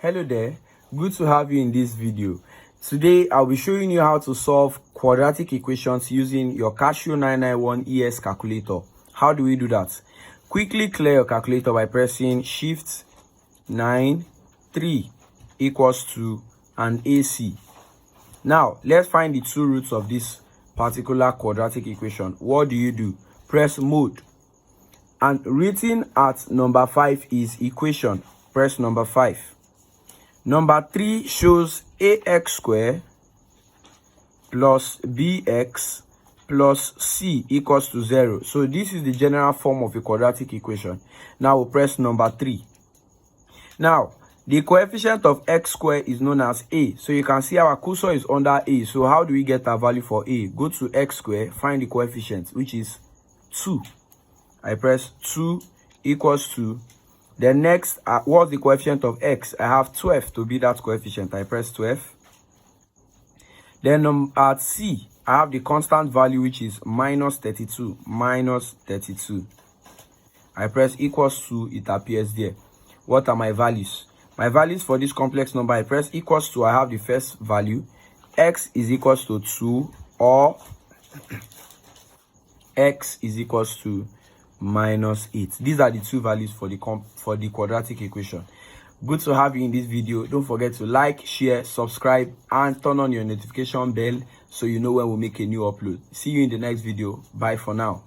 Hello there, good to have you in this video. Today I'll be showing you how to solve quadratic equations using your Casio 991 ES calculator. How do we do that? Quickly clear your calculator by pressing Shift 9 3 equals to an AC. Now let's find the two roots of this particular quadratic equation. What do? Press mode, and written at number 5 is equation. Press number 5. Number 3 shows ax squared plus bx plus c equals to 0. So this is the general form of a quadratic equation. Now we'll press number 3. Now the coefficient of x squared is known as a. So you can see our cursor is under a. So how do we get our value for a? Go to x squared, find the coefficient, which is 2. I press 2 equals to. Then next, what's the coefficient of x? I have 12 to be that coefficient. I press 12. Then at c, I have the constant value, which is minus 32. Minus 32. I press equals to, it appears there. What are my values? My values for this complex number, I press equals to, I have the first value. X is equals to 2, or x is equals to minus 8. These are the two values for the quadratic equation. Good to have you in this video. Don't forget to like, share, subscribe, and turn on your notification bell so you know when we make a new upload. See you in the next video. Bye for now.